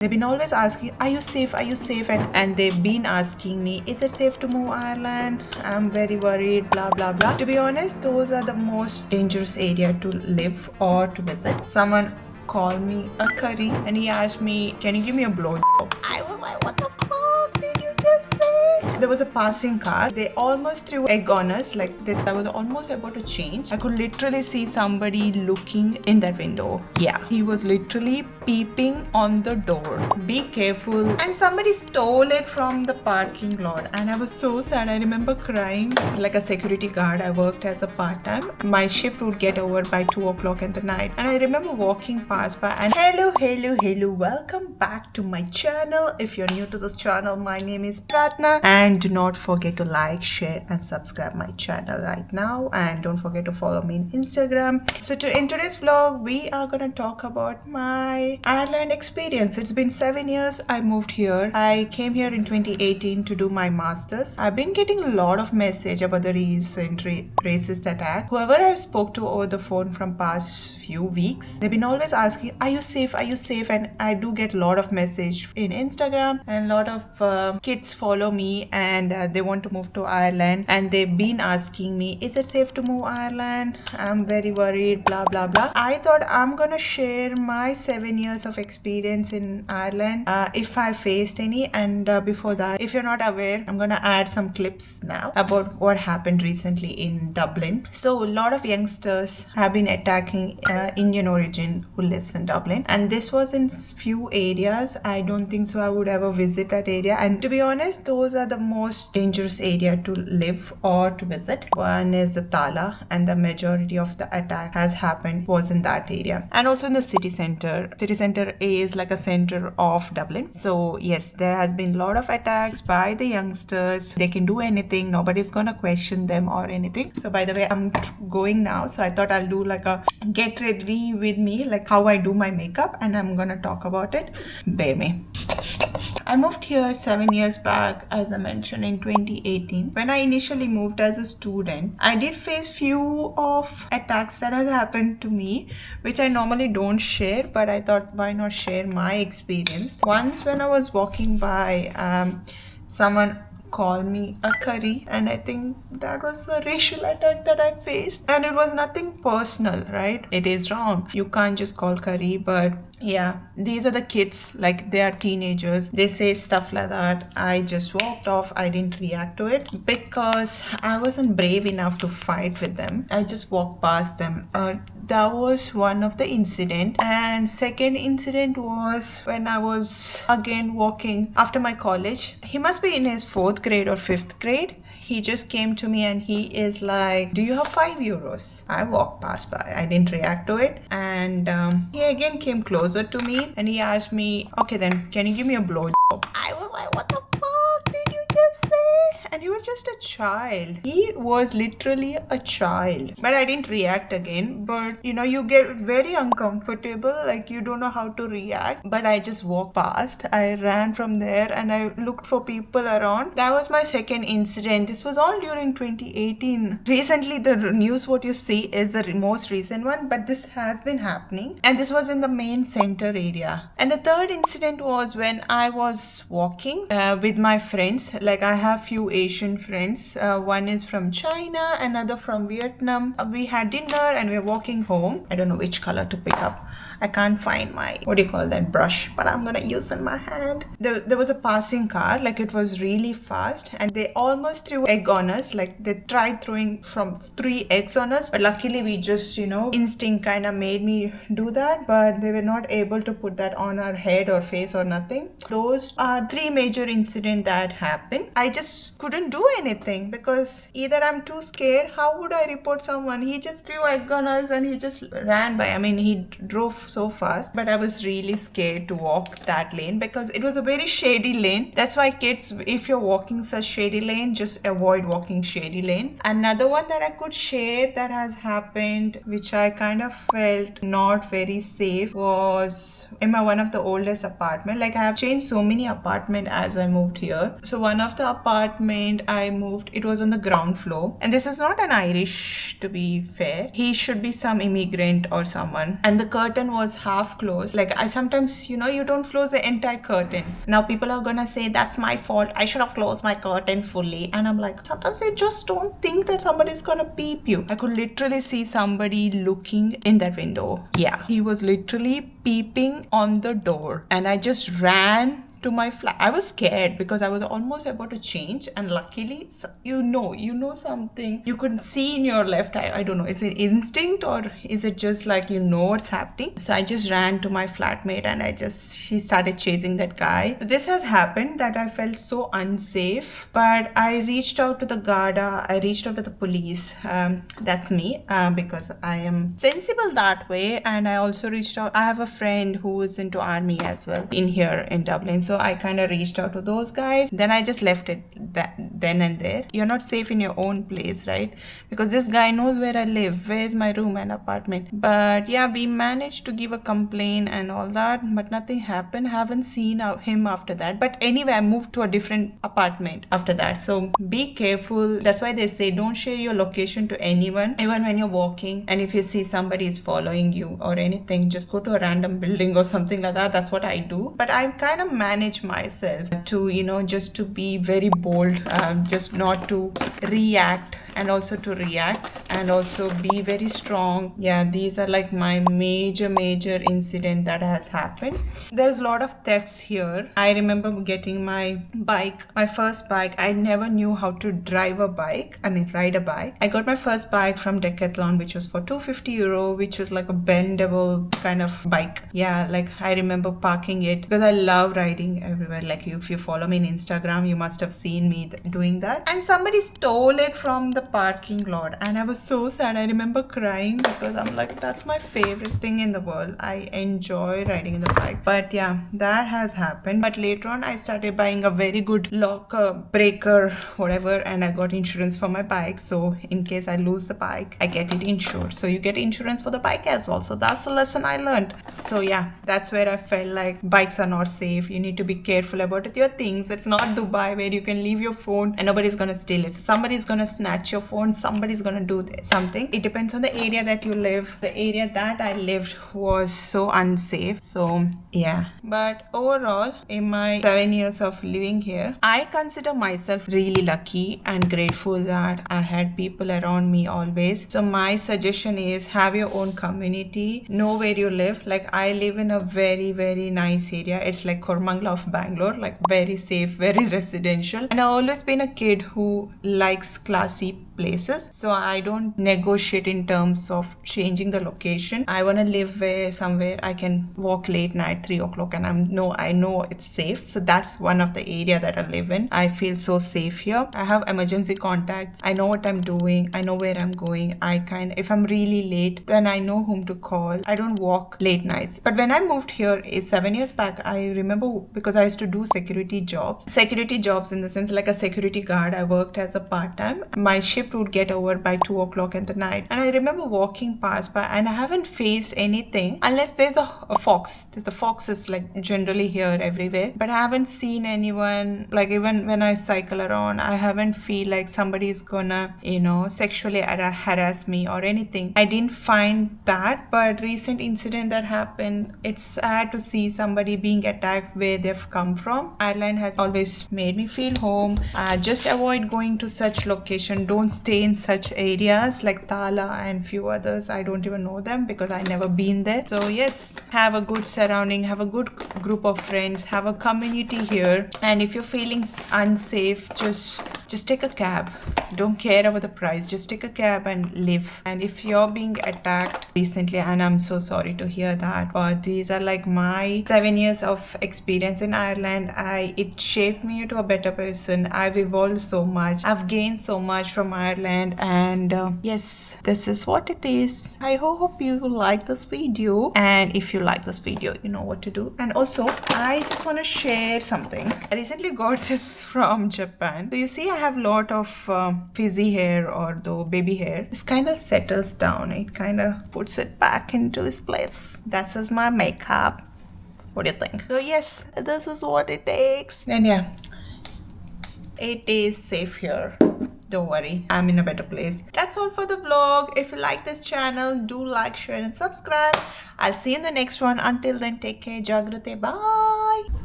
They've been always asking, are you safe? Are you safe? And they've been asking me, is it safe to move Ireland? I'm very worried, blah, blah, blah. To be honest, those are the most dangerous area to live or to visit. Someone called me a curry and he asked me, can you give me a blowjob? I was like, what the fuck did you just say? There was a passing car. They almost threw egg on us. I was almost about to change. I could literally see somebody looking in that window. Yeah, he was literally peeping on the door. Be careful. And somebody stole it from the parking lot. And I was so sad. I remember crying like a security guard. I worked as a part-time. My shift would get over by 2 o'clock in the night. And I remember walking past by and hello. Welcome back to my channel. If you're new to this channel, my name is Pratna. And do not forget to like, share and subscribe my channel right now. And don't forget to follow me in Instagram. So in today's vlog, we are going to talk about my Ireland experience. It's been 7 years I moved here. I came here in 2018 to do my masters. I've been getting a lot of message about the recent racist attack. Whoever I've spoke to over the phone from past few weeks, they've been always asking, are you safe? Are you safe? And I do get a lot of message in Instagram, and a lot of kids follow me and they want to move to Ireland, and they've been asking me, is it safe to move Ireland? I'm very worried, blah, blah, blah. I thought I'm gonna share my 7 years of experience in Ireland, if I faced any. And before that, if you're not aware, I'm gonna add some clips now about what happened recently in Dublin. So a lot of youngsters have been attacking Indian origin who lives in Dublin, and this was in few areas. I don't think so I would ever visit that area, and to be honest, those are the most dangerous area to live or to visit. One is the Tala, and the majority of the attack has happened was in that area, and also in the city center. City center is like a center of Dublin. So yes, there has been a lot of attacks by the youngsters. They can do anything, nobody's gonna question them or anything. So by the way, I'm going now, so I thought I'll do like a get ready with me, like how I do my makeup, and I'm gonna talk about it. Bear me. I moved here 7 years back, as I mentioned, in 2018. When I initially moved as a student, I did face few of attacks that has happened to me, which I normally don't share, but I thought why not share my experience. Once when I was walking by, someone called me a curry, and I think that was a racial attack that I faced, and it was nothing personal, right? It is wrong, you can't just call curry, but yeah, these are the kids, like they are teenagers, they say stuff like that. I just walked off. I didn't react to it because I wasn't brave enough to fight with them. I just walked past them. That was one of the incident, and second incident was when I was again walking after my college. He must be in his 4th grade or 5th grade. He just came to me and he is like, do you have €5? I walked past by. I didn't react to it. And he again came closer to me and he asked me, okay then, can you give me a blowjob? I was like, what the fuck did you just say? And he was just a child. He was literally a child. But I didn't react again. But you know, you get very uncomfortable, like you don't know how to react. But I just walked past. I ran from there and I looked for people around. That was my second incident. This was all during 2018. Recently, the news what you see is the most recent one, but this has been happening. And this was in the main center area. And the third incident was when I was walking with my friends. Like I have few Asian friends. One is from China, another from Vietnam. We had dinner and we were walking home. I don't know which color to pick up. I can't find my, what do you call that, brush, but I'm gonna use in my hand. There was a passing car, like it was really fast, and they almost threw egg on us. Like they tried throwing from 3 eggs on us, but luckily we just, you know, instinct kind of made me do that, but they were not able to put that on our head or face or nothing. Those are 3 major incidents that happened. I just couldn't do anything because either I'm too scared. How would I report someone? He just threw egg on us and he just ran by. I mean, he drove so fast, but I was really scared to walk that lane because it was a very shady lane. That's why kids, if you're walking such shady lane, just avoid walking shady lane. Another one that I could share that has happened, which I kind of felt not very safe, was in my one of the oldest apartment. Like I have changed so many apartment as I moved here. So one of the apartment I moved, it was on the ground floor, and this is not an Irish, to be fair. He should be some immigrant or someone, and the curtain was was half closed. Like I sometimes, you know, you don't close the entire curtain. Now people are gonna say that's my fault. I should have closed my curtain fully. And I'm like, sometimes I just don't think that somebody's gonna peep you. I could literally see somebody looking in that window. Yeah, he was literally peeping on the door, and I just ran to my flat. I was scared because I was almost about to change, and luckily, you know something you could see in your left eye. I don't know, is it instinct or is it just like you know what's happening? So I just ran to my flatmate, and she started chasing that guy. This has happened that I felt so unsafe, but I reached out to the Garda, I reached out to the police. That's me, because I am sensible that way. And I also reached out, I have a friend who is into army as well in here in Dublin. So I kind of reached out to those guys. Then I just left it then and there. You're not safe in your own place, right? Because this guy knows where I live, where's my room and apartment. But yeah, we managed to give a complaint and all that, but nothing happened. Haven't seen him after that. But anyway, I moved to a different apartment after that. So be careful. That's why they say don't share your location to anyone, even when you're walking. And if you see somebody is following you or anything, just go to a random building or something like that. That's what I do. But I kind of manage myself to, you know, just to be very bold, just not to react, and also to react, and also be very strong. Yeah, these are like my major incident that has happened. There's a lot of thefts here. I remember getting my bike, my first bike. I never knew how to ride a bike. I got my first bike from Decathlon, which was for €250, which was like a bendable kind of bike. Yeah, like I remember parking it because I love riding everywhere. Like if you follow me on Instagram, you must have seen me doing that. And somebody stole it from the parking lot, and I was so sad. I remember crying because I'm like, that's my favorite thing in the world. I enjoy riding the bike. But yeah, that has happened. But later on, I started buying a very good locker, breaker, whatever, and I got insurance for my bike. So in case I lose the bike, I get it insured. So you get insurance for the bike as well. So that's the lesson I learned. So yeah, that's where I felt like bikes are not safe. You need to be careful about your things. It's not Dubai where you can leave your phone and nobody's gonna steal it. Somebody's gonna snatch your phone. Somebody's gonna do something. It depends on the area that you live. The area that I lived was so unsafe. So yeah, but overall, in my 7 years of living here, I consider myself really lucky and grateful that I had people around me always. So my suggestion is have your own community, know where you live. Like I live in a very nice area. It's like Kormangla of Bangalore, like very safe, very residential. And I've always been a kid who likes classy places, so I don't negotiate in terms of changing the location. I want to live somewhere I can walk late night 3 o'clock and I know it's safe. So that's one of the area that I live in. I feel so safe here. I have emergency contacts. I know what I'm doing. I know where I'm going. If I'm really late, then I know whom to call. I don't walk late nights. But when I moved here 7 years back, I remember because I used to do security jobs in the sense like a security guard. I worked as a part-time. My shift would get over by 2 o'clock in the night, and I remember walking past by, and I haven't faced anything unless there's a fox. There's the foxes like generally here everywhere, but I haven't seen anyone. Like even when I cycle around, I haven't feel like somebody's gonna sexually harass me or anything. I didn't find that. But recent incident that happened, it's sad to see somebody being attacked where they've come from. Ireland has always made me feel home. Just avoid going to such location. Don't stay in such areas like Tala and few others. I don't even know them because I never been there. So yes, have a good surrounding, have a good group of friends, have a community here. And if you're feeling unsafe, just take a cab. Don't care about the price. Just take a cab and live. And if you're being attacked recently, and I'm so sorry to hear that, but these are like my 7 years of experience in Ireland. It shaped me into a better person. I've evolved so much. I've gained so much from Ireland, and yes, this is what it is. I hope you like this video, and if you like this video, you know what to do. And also, I just want to share something. I recently got this from Japan. So you see, I have a lot of frizzy hair or the baby hair. This kind of settles down. It kind of puts it back into its place. That's just my makeup. What do you think? So yes, this is what it takes. And yeah, it is safe here. don't worry, I'm in a better place. That's all for the vlog. If you like this channel, do like, share and subscribe. I'll see you in the next one. Until then, take care. Jagrate. Bye.